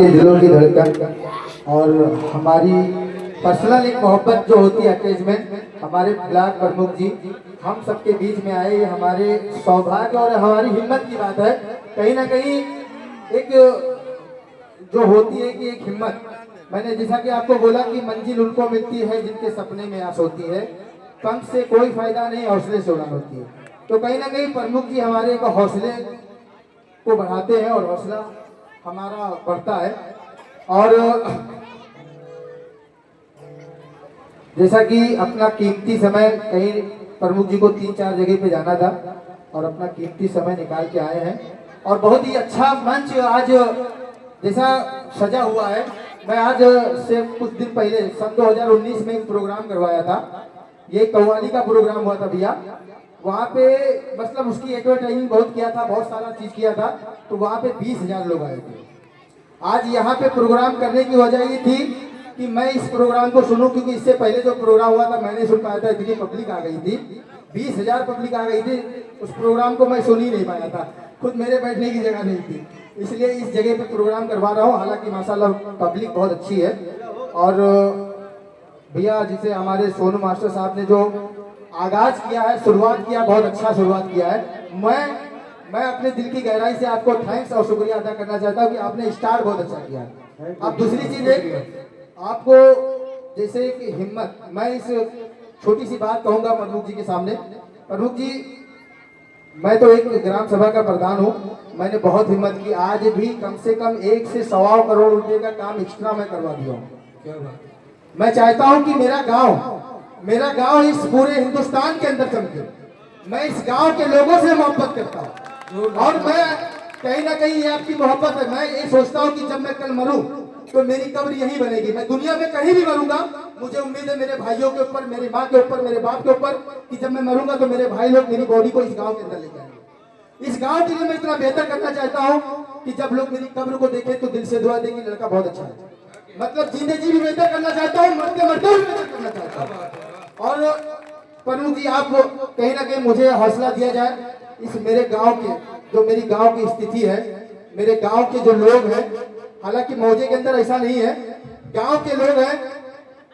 दिलों की धड़कन और हमारी पर्सनल एक मोहब्बत जो होती है, अटैचमेंट, हमारे ब्लॉक प्रमुख जी हम सबके बीच में आए, ये हमारे सौभाग्य और हमारी हिम्मत की बात है। कहीं ना कहीं एक जो होती है कि एक हिम्मत, मैंने जैसा कि आपको बोला कि मंजिल उनको मिलती है जिनके सपने में आस होती है, पंख से कोई फायदा नहीं, हौसले से उड़ान होती है। तो कहीं ना कहीं प्रमुख जी हमारे को हौसले को बढ़ाते हैं और हौसला हमारा बढ़ता है। और जैसा कि अपना कीमती समय, कहीं प्रमुख जी को 3-4 जगह पे जाना था और अपना कीमती समय निकाल के आए हैं और बहुत ही अच्छा मंच आज जैसा सजा हुआ है। मैं आज से कुछ दिन पहले सन 2019 में एक प्रोग्राम करवाया था, ये कव्वाली का प्रोग्राम हुआ था भैया। वहाँ पे मतलब उसकी एडवर्टाइजिंग बहुत किया था, बहुत सारा चीज किया था, तो वहाँ पे 20,000 लोग आए थे। आज यहाँ पे प्रोग्राम करने की वजह ये थी कि मैं इस प्रोग्राम को सुनूं, क्योंकि इससे पहले जो प्रोग्राम हुआ था मैंने सुन पाया था, इतनी पब्लिक आ गई थी, 20,000 पब्लिक आ गई थी। उस प्रोग्राम को मैं सुन ही नहीं पाया था, खुद मेरे बैठने की जगह नहीं थी, इसलिए इस जगह पे प्रोग्राम करवा रहा हूँ। हालांकि माशाल्लाह पब्लिक बहुत अच्छी है। और भैया जिसे हमारे सोनू मास्टर साहब ने जो आगाज किया है, शुरुआत किया, बहुत अच्छा शुरुआत किया है। मैं अपने दिल की गहराई से आपको थैंक्स और शुक्रिया अदा करना चाहता हूँ कि आपने स्टार्ट बहुत अच्छा किया है। अब दूसरी चीज है आपको जैसे कि हिम्मत, मैं इस छोटी सी बात कहूंगा प्रमुख जी के सामने। प्रमुख जी, मैं तो एक ग्राम सभा का प्रधान हूँ, मैंने बहुत हिम्मत की, आज भी कम से कम 1 से 1.25 करोड़ रुपए का काम एक्स्ट्रा मैं करवा दिया हूँ। मैं चाहता हूँ कि मेरा गांव इस पूरे हिंदुस्तान के अंदर चमके। मैं इस गांव के लोगों से मोहब्बत करता हूँ और मैं कहीं ना कहीं ये आपकी मोहब्बत है। मैं ये सोचता हूँ कि जब मैं कल मरूं तो मेरी कब्र यहीं बनेगी। मैं दुनिया में कहीं भी मरूंगा, मुझे उम्मीद है मेरे भाइयों के ऊपर, मेरी माँ के ऊपर, मेरे बाप के ऊपर, कि जब मैं मरूंगा तो मेरे भाई लोग मेरी बॉडी को इस गांव के अंदर लेके आएंगे। इस गांव के लिए मैं इतना बेहतर करना चाहता हूँ कि जब लोग मेरी कब्र को देखें तो दिल से दुआ दें कि लड़का बहुत अच्छा है। मतलब जीने जी भी बेहतर करना चाहता हूँ, मरते मरते भी बेहतर करना चाहता हूँ। और प्रमुख जी, आप कहीं ना कहीं मुझे हौसला दिया जाए इस मेरे गांव के, जो मेरी गांव की स्थिति है, मेरे गांव के जो लोग हैं, हालांकि मौजे के अंदर ऐसा नहीं है, गांव के लोग हैं।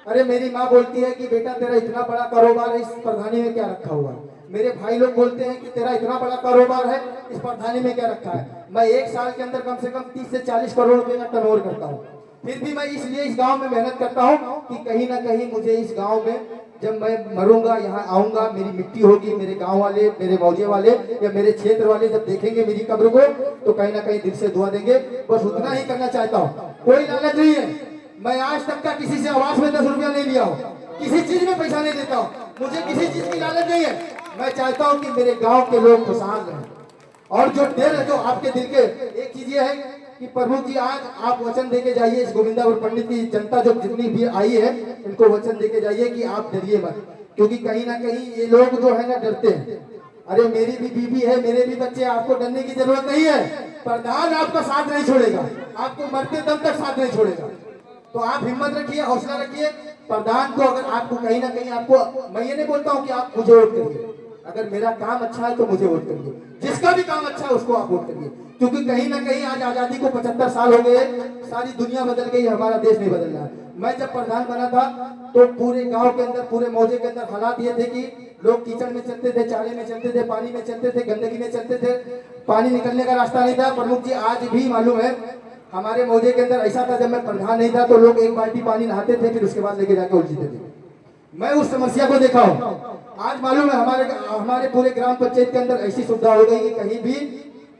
अरे मेरी माँ बोलती है कि बेटा तेरा इतना बड़ा कारोबार है, इस प्रधानी में क्या रखा हुआ है। मेरे भाई लोग बोलते हैं कि तेरा इतना बड़ा कारोबार है, इस प्रधानी में क्या रखा है। मैं एक साल के अंदर कम से कम 30 से 40 करोड़ रुपए का टर्नओवर करता हूँ। फिर भी मैं इसलिए इस गांव में मेहनत करता हूँ कि कहीं ना कहीं मुझे इस गांव में, जब मैं मरूंगा, यहाँ आऊंगा, मेरी मिट्टी होगी, मेरे गांव वाले, मेरे मौजे वाले या मेरे क्षेत्र वाले जब देखेंगे मेरी कब्र को तो कहीं ना कहीं दिल से दुआ देंगे। बस उतना ही करना चाहता हूँ, कोई लालच नहीं है। मैं आज तक का किसी से आवास में 10 रुपया नहीं लिया हूँ, किसी चीज में पैसा नहीं देता हूँ, मुझे किसी चीज की लालच नहीं है। मैं चाहता हूँ कि मेरे गाँव के लोग खुशहाल रहें। और जो डर है जो आपके दिल के, एक चीज ये है कि प्रमुख जी आज आप वचन देके जाइए, इस गोविंदापुर पंडित की जनता जो जितनी भी आई है इनको वचन देके जाइए कि आप डरिए मत, क्योंकि कहीं ना कहीं ये लोग जो है ना डरते हैं। अरे मेरी भी बीवी है, मेरे भी बच्चे, आपको डरने की जरूरत नहीं है। प्रधान आपका साथ नहीं छोड़ेगा, आपको मरते दम तक साथ नहीं छोड़ेगा। तो आप हिम्मत रखिए, हौसला रखिए। प्रधान को अगर आपको कहीं ना कहीं, आपको मैं ये नहीं बोलता हूँ कि आप मुझे वोट करिए, अगर मेरा काम अच्छा है तो मुझे वोट करिए, जिसका भी काम अच्छा है उसको आप वोट करिए। क्योंकि कहीं ना कहीं आज आजादी को 75 साल हो गए, सारी दुनिया बदल गई, हमारा देश नहीं बदल रहा। मैं जब प्रधान बना था तो पूरे गांव के अंदर, पूरे मौजे के अंदर हालात ये थे कि लोग कीचड़ में चलते थे, चाले में चलते थे, पानी में चलते थे, गंदगी में चलते थे, पानी निकलने का रास्ता नहीं था। प्रमुख जी आज भी मालूम है हमारे मौजे के अंदर ऐसा था, जब मैं प्रधान नहीं था तो लोग 1 बाल्टी पानी नहाते थे, फिर उसके बाद लेके जाके उलझते थे। मैं उस समस्या को देखा हूँ। आज मालूम है हमारे पूरे ग्राम पंचायत के अंदर ऐसी सुविधा हो गई कि कहीं भी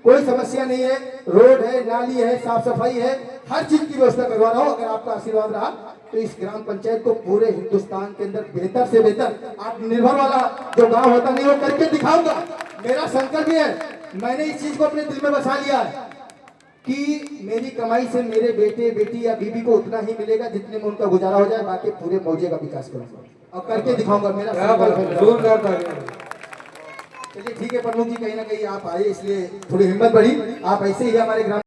कोई समस्या नहीं है, रोड है, नाली है, साफ सफाई है, हर चीज की व्यवस्था करवा रहा हूँ। अगर आपका आशीर्वाद रहा तो इस ग्राम पंचायत को पूरे हिंदुस्तान के अंदर बेहतर से बेहतर, आत्मनिर्भर वाला जो गांव होता नहीं वो करके दिखाऊंगा। मेरा संकल्प भी है, मैंने इस चीज को अपने दिल में बसा लिया है कि मेरी कमाई से मेरे बेटे बेटी या बीबी को उतना ही मिलेगा जितने में उनका गुजारा हो जाए, बाकी पूरे मौजे का विकास करूंगा और करके दिखाऊंगा। मेरा चलिए ठीक है प्रमुख जी, कहीं ना कहीं आप आए इसलिए थोड़ी हिम्मत बढ़ी। आप ऐसे ही हमारे ग्राम